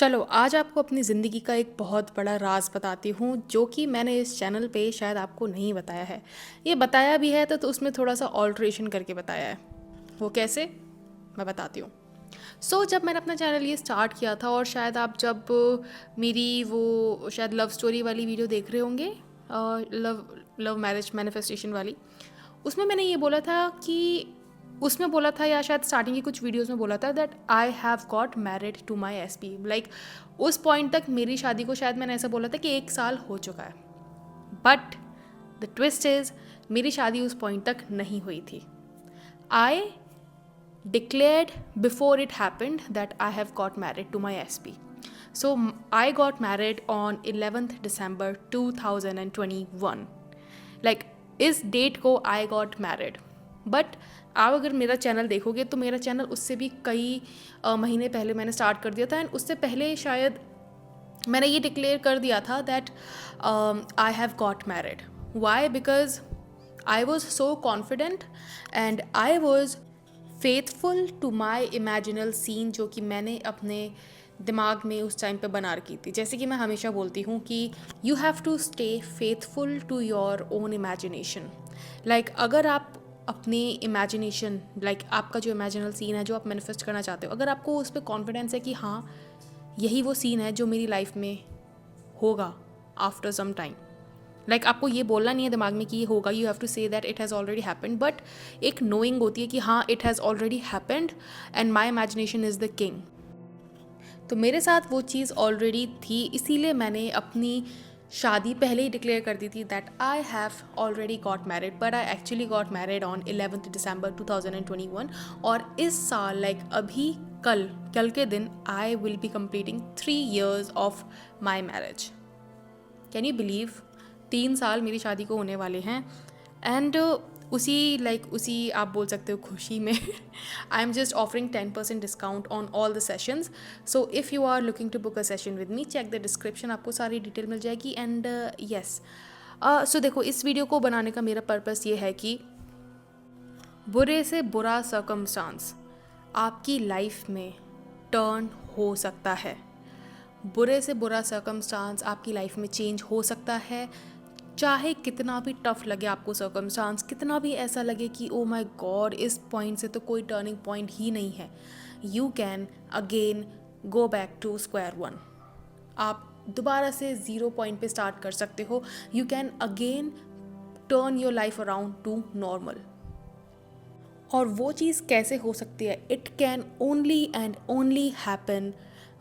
चलो आज आपको अपनी ज़िंदगी का एक बहुत बड़ा राज बताती हूँ जो कि मैंने इस चैनल पे शायद आपको नहीं बताया है। ये बताया भी है तो उसमें थोड़ा सा ऑल्ट्रेशन करके बताया है। वो कैसे, मैं बताती हूँ। जब मैंने अपना चैनल ये स्टार्ट किया था और शायद आप जब मेरी वो शायद लव स्टोरी वाली वीडियो देख रहे होंगे, लव लव मैरिज मैनिफेस्टेशन वाली, उसमें मैंने ये बोला था कि उसमें बोला था या शायद स्टार्टिंग की कुछ वीडियोस में बोला था that I have got married to my SP. Like उस पॉइंट तक मेरी शादी को शायद मैंने ऐसा बोला था कि 1 साल हो चुका है। बट द ट्विस्ट इज मेरी शादी उस पॉइंट तक नहीं हुई थी। आई declared before it happened that I have got married to my SP. So I got married on 11th December 2021. Like इस डेट को आई गॉट मैरिड। बट आप अगर मेरा चैनल देखोगे तो मेरा चैनल उससे भी कई महीने पहले मैंने स्टार्ट कर दिया था। एंड उससे पहले शायद मैंने ये डिक्लेयर कर दिया था that I have got married. Why? Because I was so confident and I was faithful to my imaginal scene जो कि मैंने अपने दिमाग में उस टाइम पे बना रखी थी। जैसे कि मैं हमेशा बोलती हूँ कि you have to stay faithful to your own imagination. Like अगर आप अपनी इमेजिनेशन, लाइक आपका जो इमेजिनल सीन है जो आप मैनिफेस्ट करना चाहते हो, अगर आपको उस पर कॉन्फिडेंस है कि हाँ यही वो सीन है जो मेरी लाइफ में होगा आफ्टर सम टाइम, लाइक आपको ये बोलना नहीं है दिमाग में कि ये होगा, you have to say that it has already happened. But एक नोइंग होती है कि हाँ it has already happened and my imagination is the king. तो मेरे साथ वो चीज़ ऑलरेडी थी, इसीलिए मैंने अपनी शादी पहले ही डिक्लेयर कर दी थी that I have already got married. But I actually got married on 11th December 2021। और इस साल लाइक अभी कल के दिन I will be completing 3 years of my marriage. Can you believe 3 साल मेरी शादी को होने वाले हैं। एंड उसी आप बोल सकते हो खुशी में I am just offering 10% discount on all the sessions. So if you are looking to book a session with me, check the description, आपको सारी डिटेल मिल जाएगी। एंड येस, सो देखो इस वीडियो को बनाने का मेरा पर्पस ये है कि बुरे से बुरा सर्कमस्टांस आपकी लाइफ में टर्न हो सकता है। बुरे से बुरा सर्कमस्टांस आपकी लाइफ में चेंज हो सकता है। चाहे कितना भी टफ लगे आपको सर्कमस्टांस, कितना भी ऐसा लगे कि ओ माय गॉड इस पॉइंट से तो कोई टर्निंग पॉइंट ही नहीं है, you can again go back to square one. आप दोबारा से 0 पॉइंट पे स्टार्ट कर सकते हो। You can again turn your life around two normal. और वो चीज़ कैसे हो सकती है? It can only and only happen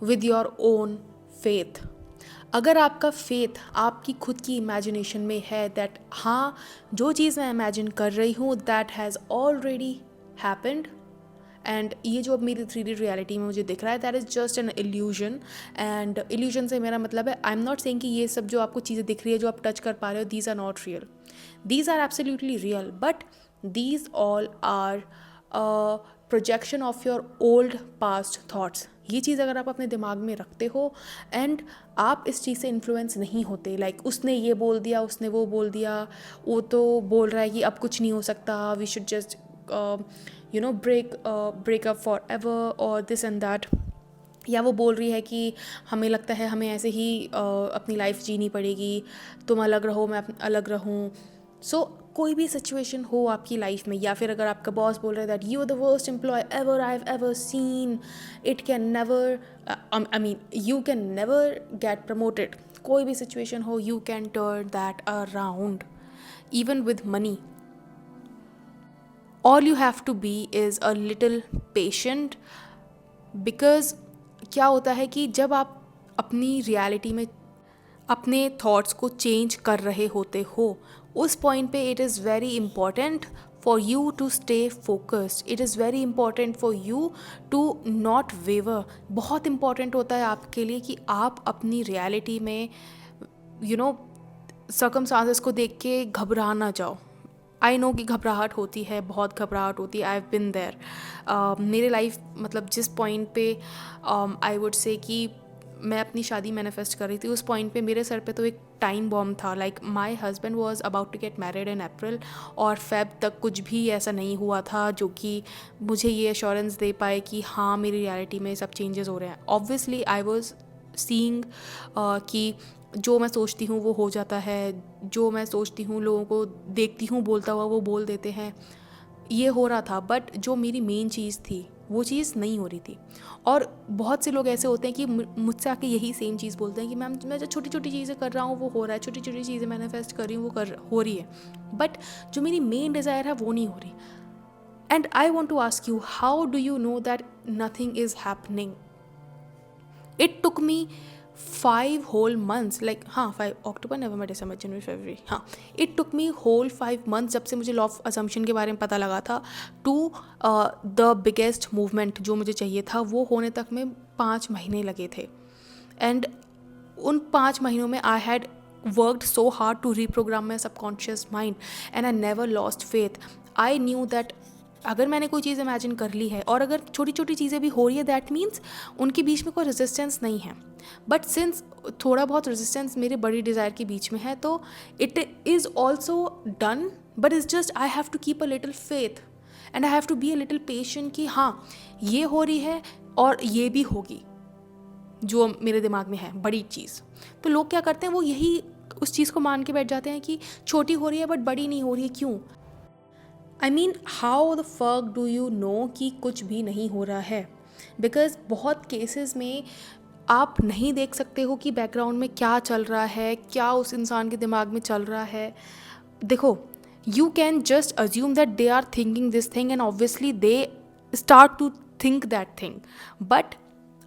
with your own faith. अगर आपका फेथ आपकी खुद की इमेजिनेशन में है दैट हाँ जो चीज़ मैं इमेजिन कर रही हूँ that has already happened, and ये जो अब मेरी 3D रियलिटी में मुझे दिख रहा है that is just an illusion. And illusion से मेरा मतलब है आई एम नॉट सेइंग कि ये सब जो आपको चीज़ें दिख रही है जो आप टच कर पा रहे हो these are not real, these are absolutely real, but these all are a projection of your old past thoughts। ये चीज़ अगर आप अपने दिमाग में रखते हो एंड आप इस चीज़ से इन्फ्लुएंस नहीं होते, लाइक उसने ये बोल दिया, उसने वो बोल दिया, वो तो बोल रहा है कि अब कुछ नहीं हो सकता, we should just break up forever और दिस एंड दैट, या वो बोल रही है कि हमें लगता है हमें ऐसे ही अपनी लाइफ जीनी पड़ेगी, तुम अलग रहो मैं अलग रहूँ। सो कोई भी सिचुएशन हो आपकी लाइफ में, या फिर अगर आपका बॉस बोल रहा है that you are the worst employ ever I have ever seen, it can never I mean you can never get promoted, कोई भी सिचुएशन हो you can turn that around even with money. All you have to be is a little patient. Because क्या होता है कि जब आप अपनी रियलिटी में अपने थॉट्स को चेंज कर रहे होते हो उस पॉइंट पे it is very important for you to stay focused, it is very important for you to not waver. बहुत इम्पॉर्टेंट होता है आपके लिए कि आप अपनी रियलिटी में सर्कमस्टांसेस को देख के घबरा ना जाओ। आई नो कि घबराहट होती है, बहुत घबराहट होती है, आई हैव बिन देयर। मेरे लाइफ मतलब जिस पॉइंट पे आई वुड से कि मैं अपनी शादी मैनिफेस्ट कर रही थी, उस पॉइंट पे मेरे सर पे तो एक टाइम बॉम्ब था। Like my husband was about to get married in April और फेब तक कुछ भी ऐसा नहीं हुआ था जो कि मुझे ये एश्योरेंस दे पाए कि हाँ मेरी रियलिटी में सब चेंजेस हो रहे हैं। ऑब्वियसली आई वॉज सीइंग कि जो मैं सोचती हूँ वो हो जाता है, जो मैं सोचती हूँ लोगों को देखती हूँ बोलता हुआ वो बोल देते हैं, ये हो रहा था। बट जो मेरी मेन चीज़ थी वो चीज़ नहीं हो रही थी। और बहुत से लोग ऐसे होते हैं कि मुझसे आके यही सेम चीज़ बोलते हैं कि मैम मैं जो छोटी छोटी चीज़ें कर रहा हूँ वो हो रहा है, छोटी छोटी चीज़ें मैनिफेस्ट कर रही हूँ वो हो रही है, बट जो मेरी मेन डिज़ायर है वो नहीं हो रही। And I want to ask you, how do you know that nothing is happening? It took me 5 whole months, like हाँ 5 अक्टूबर नवंबर दिसंबर जनवरी फरवरी, हाँ it took me whole 5 months जब से मुझे लॉ ऑफ असम्पशन के बारे में पता लगा था टू द बिगेस्ट मूवमेंट जो मुझे चाहिए था वो होने तक में 5 महीने लगे थे। एंड उन 5 महीनों में I had worked so hard to reprogram my subconscious mind and I never lost faith. I knew that अगर मैंने कोई चीज़ इमेजिन कर ली है और अगर छोटी छोटी चीज़ें भी हो रही है, दैट मीन्स उनके बीच में कोई रेजिस्टेंस नहीं है। बट सिंस थोड़ा बहुत रेजिस्टेंस मेरे बड़ी डिज़ायर के बीच में है, तो it is also done, but it's just I have to keep a little faith and I have to be a little patient कि हाँ ये हो रही है और ये भी होगी जो मेरे दिमाग में है बड़ी चीज़। तो लोग क्या करते हैं, वो यही उस चीज़ को मान के बैठ जाते हैं कि छोटी हो रही है बट बड़ी नहीं हो रही है, क्यों? I mean how the fuck do you no कि कुछ भी नहीं हो रहा है? बिकॉज बहुत केसेस में आप नहीं देख सकते हो कि बैकग्राउंड में क्या चल रहा है, क्या उस इंसान के दिमाग में चल रहा है। देखो, you can just assume that they are thinking this thing and obviously they start to think that thing, but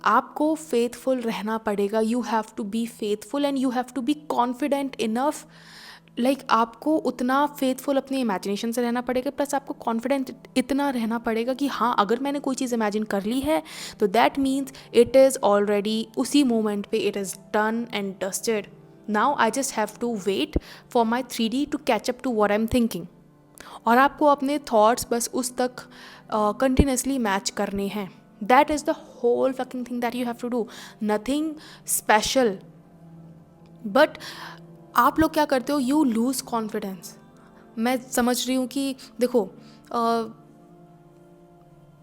आपको फेथफुल रहना पड़ेगा। You have to be faithful and you have to be confident enough. Like आपको उतना faithful अपनी imagination से रहना पड़ेगा, plus आपको कॉन्फिडेंट इतना रहना पड़ेगा कि हाँ अगर मैंने कोई चीज़ इमेजिन कर ली है तो that means it is already उसी मोमेंट पे it is done and dusted. Now I just have to wait for my 3D to catch up to what I am thinking. और आपको अपने थॉट्स बस उस तक कंटिन्यूसली मैच करने हैं। That is the whole fucking thing that you have to do, nothing special. But आप लोग क्या करते हो, यू लूज़ कॉन्फिडेंस। मैं समझ रही हूँ कि देखो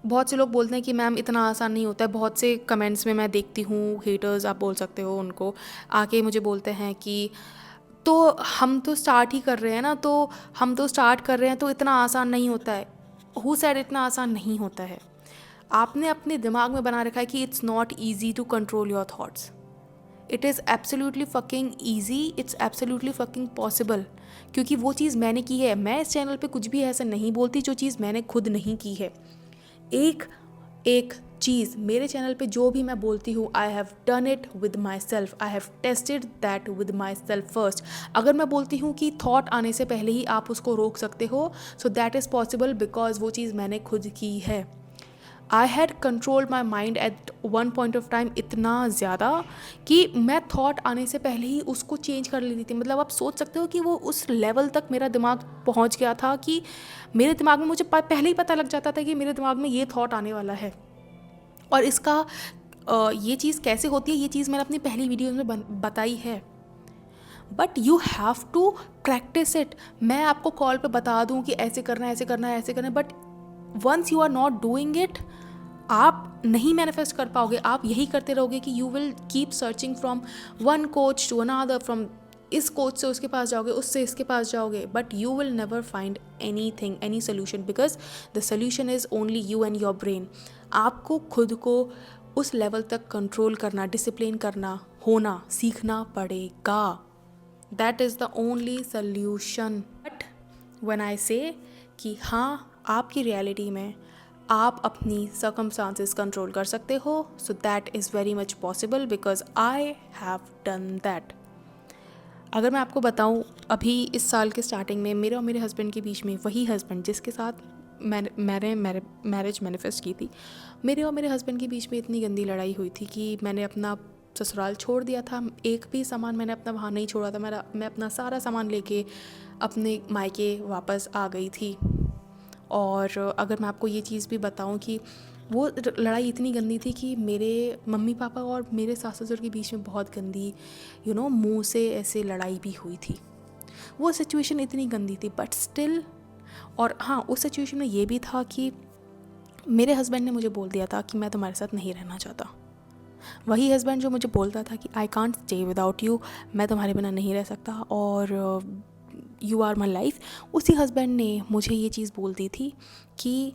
बहुत से लोग बोलते हैं कि मैम इतना आसान नहीं होता है। बहुत से कमेंट्स में मैं देखती हूँ, हेटर्स आप बोल सकते हो उनको, आके मुझे बोलते हैं कि तो हम तो स्टार्ट ही कर रहे हैं ना, तो हम तो स्टार्ट कर रहे हैं तो इतना आसान नहीं होता है। हु सेड इतना आसान नहीं होता है? आपने अपने दिमाग में बना रखा है कि it's not easy to control your thoughts. It is absolutely fucking easy, it's absolutely fucking possible. क्योंकि वो चीज़ मैंने की है। मैं इस चैनल पे कुछ भी ऐसा नहीं बोलती जो चीज़ मैंने खुद नहीं की है। एक एक चीज़ मेरे चैनल पे जो भी मैं बोलती हूँ, I have done it with my self, I have tested that with my self first. अगर मैं बोलती हूँ कि थॉट आने से पहले ही आप उसको रोक सकते हो, so that is possible because वो चीज़ मैंने खुद की है। I had controlled my mind at one point of time इतना ज़्यादा कि मैं थॉट आने से पहले ही उसको चेंज कर लेती थी। मतलब आप सोच सकते हो कि वो उस लेवल तक मेरा दिमाग पहुंच गया था कि मेरे दिमाग में मुझे पहले ही पता लग जाता था कि मेरे दिमाग में ये थॉट आने वाला है। और इसका ये चीज़ कैसे होती है, ये चीज़ मैंने अपनी पहली वीडियो में बताई है। But you have to practise it. मैं आपको कॉल पे बता दूँ कि ऐसे करना है, ऐसे करना है, ऐसे करना है, but once you are not doing it, आप नहीं मैनिफेस्ट कर पाओगे। आप यही करते रहोगे कि you will keep searching from one coach to another, from इस कोच से उसके पास जाओगे, उससे इसके पास जाओगे, but you will never find anything, any solution, because the solution is only you and your brain. आपको खुद को उस लेवल तक कंट्रोल करना, डिसिप्लिन करना, होना सीखना पड़ेगा। That is the only solution. But when आई से कि हाँ आपकी रियलिटी में आप अपनी सर्कमस्टांसेस कंट्रोल कर सकते हो, so that is very much possible because I have done that. अगर मैं आपको बताऊं, अभी इस साल के स्टार्टिंग में मेरे और मेरे हस्बैंड के बीच में, वही हस्बैंड जिसके साथ मैंने मैरिज मैनिफेस्ट की थी, मेरे और मेरे हस्बैंड के बीच में इतनी गंदी लड़ाई हुई थी कि मैंने अपना ससुराल छोड़ दिया था। एक भी सामान मैंने अपना वहाँ नहीं छोड़ा था। मैं अपना सारा सामान लेके अपने मायके वापस आ गई थी। और अगर मैं आपको ये चीज़ भी बताऊं कि वो लड़ाई इतनी गंदी थी कि मेरे मम्मी पापा और मेरे सास ससुर के बीच में बहुत गंदी मुंह से ऐसे लड़ाई भी हुई थी। वो सिचुएशन इतनी गंदी थी, बट स्टिल। और हाँ, उस सिचुएशन में ये भी था कि मेरे हस्बैंड ने मुझे बोल दिया था कि मैं तुम्हारे साथ नहीं रहना चाहता। वही हस्बैंड जो मुझे बोलता था कि I can't stay without you, मैं तुम्हारे बिना नहीं रह सकता और यू आर माई लाइफ, उसी हस्बैंड ने मुझे ये चीज़ बोल दी थी कि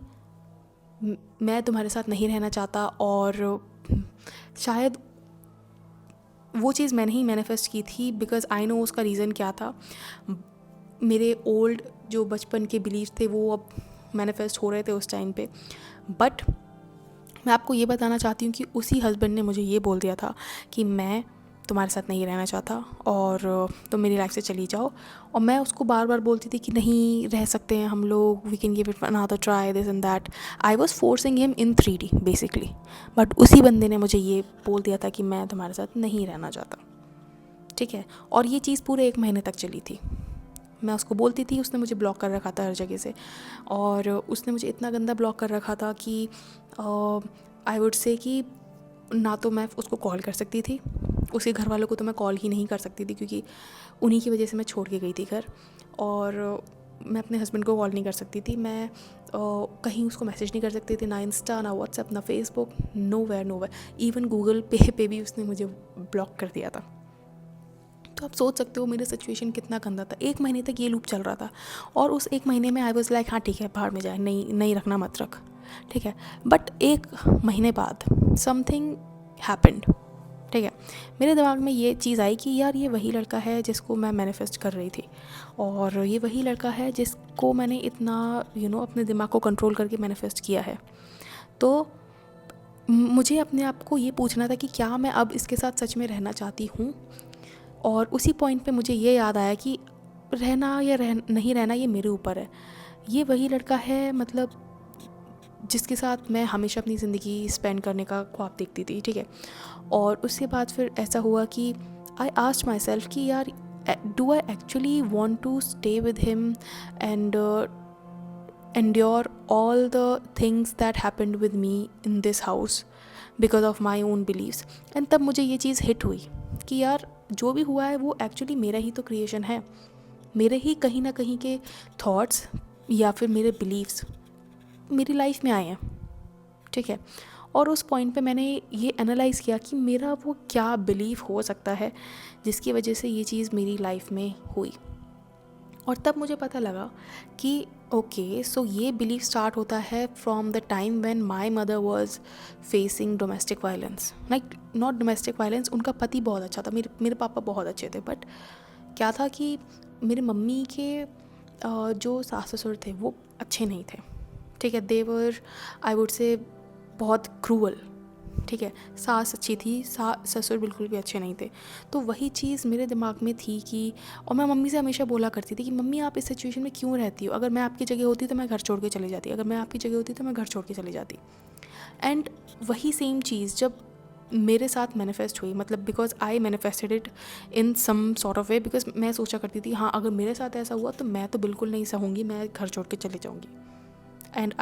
मैं तुम्हारे साथ नहीं रहना चाहता। और शायद वो चीज़ मैंने ही मैनिफेस्ट की थी, बिकॉज आई नो उसका रीज़न क्या था। मेरे ओल्ड जो बचपन के बिलीव थे वो अब मैनिफेस्ट हो रहे थे उस टाइम पे। बट मैं आपको ये बताना चाहती हूँ कि उसी हस्बैंड ने मुझे ये बोल दिया था कि मैं तुम्हारे साथ नहीं रहना चाहता और तुम मेरी लाइफ से चली जाओ। और मैं उसको बार बार बोलती थी कि नहीं रह सकते हैं हम लोग, we can give it another try, this and that. I was forcing him in 3D basically. But उसी बंदे ने मुझे ये बोल दिया था कि मैं तुम्हारे साथ नहीं रहना चाहता, ठीक है। और ये चीज़ पूरे 1 महीने तक चली थी। मैं उसको बोलती थी, उसने मुझे ब्लॉक कर रखा था हर जगह से, और उसने मुझे इतना गंदा ब्लॉक कर रखा था कि आई वुड से कि ना तो मैं उसको कॉल कर सकती थी, उसके घर वालों को तो मैं कॉल ही नहीं कर सकती थी क्योंकि उन्हीं की वजह से मैं छोड़ के गई थी घर। और मैं अपने हस्बैंड को कॉल नहीं कर सकती थी, मैं कहीं उसको मैसेज नहीं कर सकती थी, ना इंस्टा, ना व्हाट्सएप, ना Facebook, nowhere. Even Google पे भी उसने मुझे ब्लॉक कर दिया था। तो आप सोच सकते हो मेरा सिचुएशन कितना गंदा था। 1 महीने तक ये लूप चल रहा था और उस 1 महीने में आई वाज लाइक हाँ ठीक है, बाहर में जाए, नहीं रखना मत रख, ठीक है। बट 1 महीने बाद समथिंग हैपेंड, ठीक है। मेरे दिमाग में ये चीज़ आई कि यार ये वही लड़का है जिसको मैं मैनिफेस्ट कर रही थी, और ये वही लड़का है जिसको मैंने इतना अपने दिमाग को कंट्रोल करके मैनिफेस्ट किया है। तो मुझे अपने आप को ये पूछना था कि क्या मैं अब इसके साथ सच में रहना चाहती हूँ। और उसी पॉइंट पे मुझे ये याद आया कि रहना या नहीं रहना ये मेरे ऊपर है। ये वही लड़का है मतलब जिसके साथ मैं हमेशा अपनी ज़िंदगी स्पेंड करने का ख्वाब देखती थी, ठीक है। और उसके बाद फिर ऐसा हुआ कि आई आस्क्ड माई सेल्फ कि यार do I actually want to stay with him and endure all the things that happened with me in this house because of my own beliefs। and तब मुझे ये चीज़ हिट हुई कि यार जो भी हुआ है वो एक्चुअली मेरा ही तो क्रिएशन है, मेरे ही कहीं ना कहीं के थॉट्स या फिर मेरे बिलीव्स मेरी लाइफ में आए हैं, ठीक है। और उस पॉइंट पे मैंने ये एनालाइज़ किया कि मेरा वो क्या बिलीव हो सकता है जिसकी वजह से ये चीज़ मेरी लाइफ में हुई। और तब मुझे पता लगा कि ओके, सो ये बिलीव स्टार्ट होता है from the time when my mother was facing domestic violence. Like not domestic violence, उनका पति बहुत अच्छा था, मेरे पापा बहुत अच्छे थे, बट क्या था कि मेरे मम्मी के जो सास ससुर थे वो अच्छे नहीं थे, ठीक है। देवर आई वुड से बहुत क्रूअल, ठीक है। सास अच्छी थी, ससुर बिल्कुल भी अच्छे नहीं थे। तो वही चीज़ मेरे दिमाग में थी कि, और मैं मम्मी से हमेशा बोला करती थी कि मम्मी आप इस सिचुएशन में क्यों रहती हो, अगर मैं आपकी जगह होती तो मैं घर छोड़ के चली जाती, अगर मैं आपकी जगह होती तो मैं घर छोड़ के चली जाती। एंड वही सेम चीज़ जब मेरे साथ मैनिफेस्ट हुई, मतलब because I manifested it in some sort of way, because मैं सोचा करती थी हाँ अगर मेरे साथ ऐसा हुआ तो मैं तो बिल्कुल नहीं सहूँगी, मैं घर छोड़ के चली जाऊँगी। And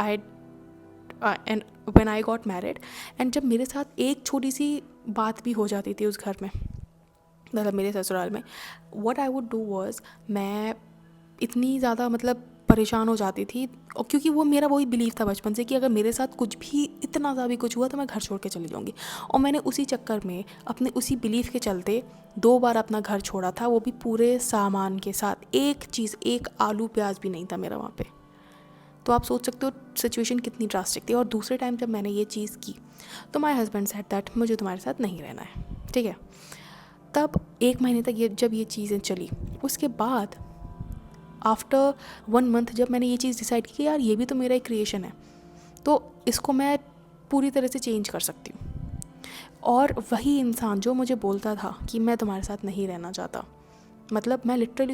when I got married, and जब मेरे साथ एक छोटी सी बात भी हो जाती थी उस घर में, मतलब मेरे ससुराल में, what I would do was, मैं इतनी ज़्यादा मतलब परेशान हो जाती थी, और क्योंकि वो मेरा वही बिलीव था बचपन से कि अगर मेरे साथ कुछ भी इतना ज़्यादा भी कुछ हुआ तो मैं घर छोड़ के चली जाऊँगी। और मैंने उसी चक्कर में अपने उसी बिलीव के चलते 2 बार अपना घर छोड़ा था, वो भी पूरे सामान के साथ। एक चीज़, एक आलू प्याज भी नहीं था मेरा वहाँ पे। तो आप सोच सकते हो सिचुएशन कितनी ड्रास्टिक थी। और दूसरे टाइम जब मैंने ये चीज़ की तो माय हस्बैंड सेड दैट मुझे तुम्हारे साथ नहीं रहना है, ठीक है। तब 1 महीने तक जब ये चीज़ें चली, उसके बाद आफ्टर 1 मंथ जब मैंने ये चीज़ डिसाइड की कि यार ये भी तो मेरा एक क्रिएशन है, तो इसको मैं पूरी तरह से चेंज कर सकती हूँ। और वही इंसान जो मुझे बोलता था कि मैं तुम्हारे साथ नहीं रहना चाहता, मतलब मैं लिटरली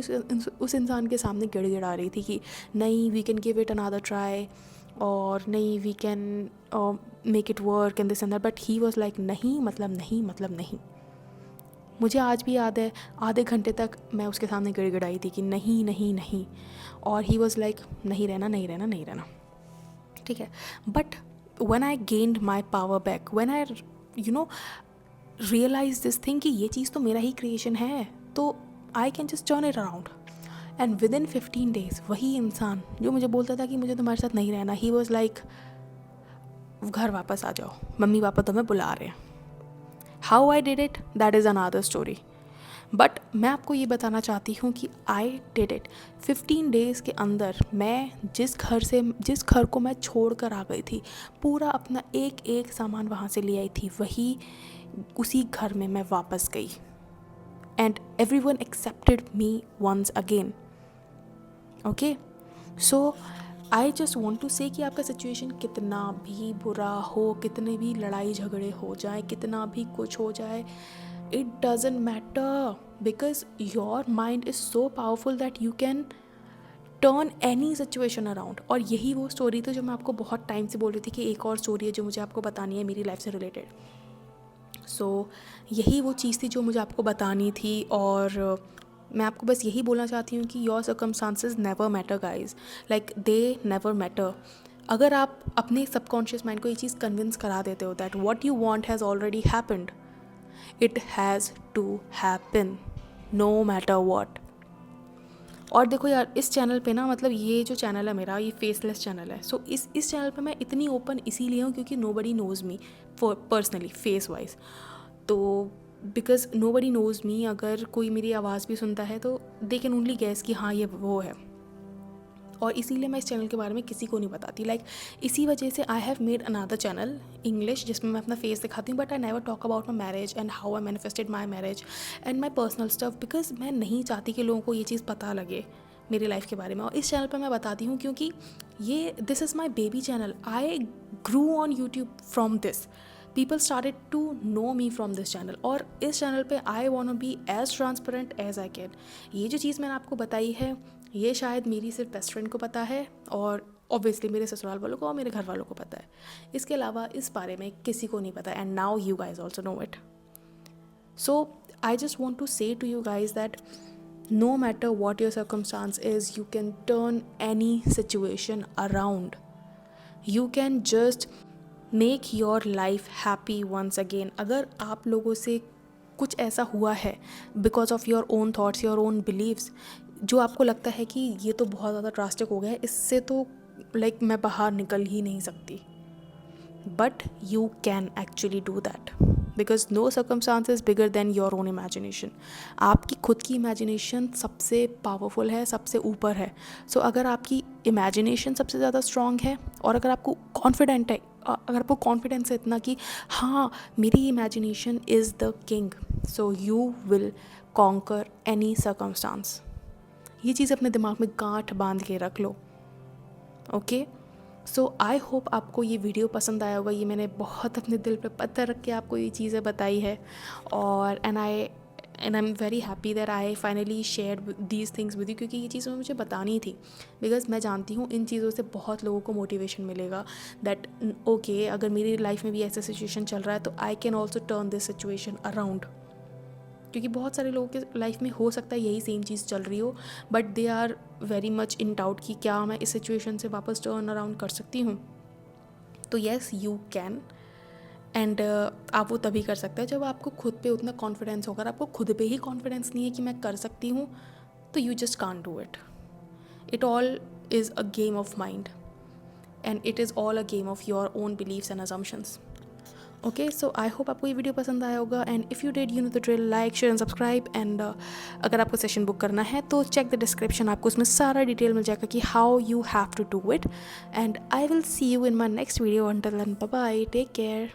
उस इंसान के सामने गिड़गिड़ा रही थी कि नहीं, we can give it another try, और नहीं we can make it work and this and that. But he was like नहीं मतलब नहीं मतलब नहीं। मुझे आज भी याद है आधे घंटे तक मैं उसके सामने गिड़गिड़ाई थी कि नहीं नहीं नहीं, और ही वाज लाइक नहीं रहना नहीं रहना नहीं रहना, ठीक है। But when I gained my power back, when I realise this thing कि ये चीज़ तो मेरा ही क्रिएशन है, तो I can just turn it around. And within 15 days वही इंसान जो मुझे बोलता था कि मुझे तुम्हारे साथ नहीं रहना, ही वॉज लाइक घर वापस आ जाओ, मम्मी पापा तुम्हें बुला रहे हैं। How I did it, that is another story. But मैं आपको ये बताना चाहती हूँ कि आई डिड इट। 15 डेज़ के अंदर मैं जिस घर को मैं छोड़ कर आ गई थी, पूरा अपना एक एक सामान वहाँ से ले आई थी, उसी घर में मैं वापस गई। And everyone accepted me once again. Okay, so I just want to say कि आपका सिचुएशन कितना भी बुरा हो, कितने भी लड़ाई झगड़े हो जाए, कितना भी कुछ हो जाए, it doesn't matter, because your mind is so powerful that you can turn any situation around। और यही वो स्टोरी थी जो मैं आपको बहुत टाइम से बोल रही थी कि एक और स्टोरी है जो मुझे आपको बतानी है मेरी लाइफ से रिलेटेड। सो यही वो चीज़ थी जो मुझे आपको बतानी थी। और मैं आपको बस यही बोलना चाहती हूँ कि your circumstances never matter guys, like they never matter. अगर आप अपने सबकॉन्शियस माइंड को ये चीज़ कन्विंस करा देते हो that what you want has already happened, it has to happen no matter what। और देखो यार, इस चैनल पे ना, मतलब ये जो चैनल है मेरा, ये फेसलेस चैनल है। सो इस चैनल पे मैं इतनी ओपन इसीलिए हूँ क्योंकि nobody knows me personally face wise. तो बिकॉज nobody knows me, अगर कोई मेरी आवाज़ भी सुनता है तो दे कैन ओनली गैस कि हाँ ये वो है। और इसीलिए मैं इस चैनल के बारे में किसी को नहीं बताती। लाइक इसी वजह से I have made another channel English जिसमें मैं अपना फेस दिखाती हूँ, but I never talk about my marriage and how I manifested my marriage and my personal stuff, because मैं नहीं चाहती कि लोगों को ये चीज़ पता लगे मेरी लाइफ के बारे में। और इस चैनल पर मैं बताती हूँ क्योंकि this is my baby channel. I grew on YouTube from this, people started to know me from this channel. और इस चैनल पे I want be as transparent as I can. ये जो चीज़ मैंने आपको बताई है ये शायद मेरी सिर्फ बेस्ट फ्रेंड को पता है, और ऑब्वियसली मेरे ससुराल वालों को और मेरे घर वालों को पता है। इसके अलावा इस बारे में किसी को नहीं पता, and now you guys also know it. So I just want to say to you guys that no matter what your circumstance is, you can turn any situation around. You can just make your life happy once again। अगर आप लोगों से कुछ ऐसा हुआ है because of your own thoughts, your own beliefs, जो आपको लगता है कि ये तो बहुत ज़्यादा ड्रास्टिक हो गया है, इससे तो लाइक मैं बाहर निकल ही नहीं सकती, but you can actually do that because no circumstance is bigger than your own imagination. आपकी खुद की इमेजिनेशन सबसे पावरफुल है, सबसे ऊपर है। सो अगर आपकी इमेजिनेशन सबसे ज़्यादा स्ट्रॉन्ग है और अगर आपको कॉन्फिडेंट है, अगर आपको कॉन्फिडेंस है इतना कि हाँ मेरी imagination is the king, so you will conquer any circumstance. ये चीज़ अपने दिमाग में गांठ बांध के रख लो। ओके, सो आई होप आपको ये वीडियो पसंद आया होगा। ये मैंने बहुत अपने दिल पे पत्थर रख के आपको ये चीज़ें बताई है, और and I am very happy that I finally share these things with you, क्योंकि ये चीज़ें मुझे बतानी थी। बिकॉज मैं जानती हूँ इन चीज़ों से बहुत लोगों को मोटिवेशन मिलेगा दैट ओके अगर मेरी लाइफ में भी ऐसा सिचुएशन चल रहा है तो I can also turn this situation around. क्योंकि बहुत सारे लोगों के लाइफ में हो सकता है यही सेम चीज़ चल रही हो, but they are very much in doubt कि क्या मैं इस सिचुएशन से वापस टर्न अराउंड कर सकती हूँ। तो येस यू कैन, एंड आप वो तभी कर सकते हैं जब आपको खुद पे उतना कॉन्फिडेंस होगा। आपको खुद पे ही कॉन्फिडेंस नहीं है कि मैं कर सकती हूँ, तो you just can't do it. It all is a game of mind, and it is all a game of your own beliefs and assumptions. Okay, so I hope आपको ये वीडियो पसंद आया होगा, and if you did you know the drill, like share and subscribe. And अगर आपको session book करना है तो चेक द डिस्क्रिप्शन, आपको उसमें सारा डिटेल मिल जाएगा कि how you have to do it. And I will see you in my next video. Until then bye bye, take care.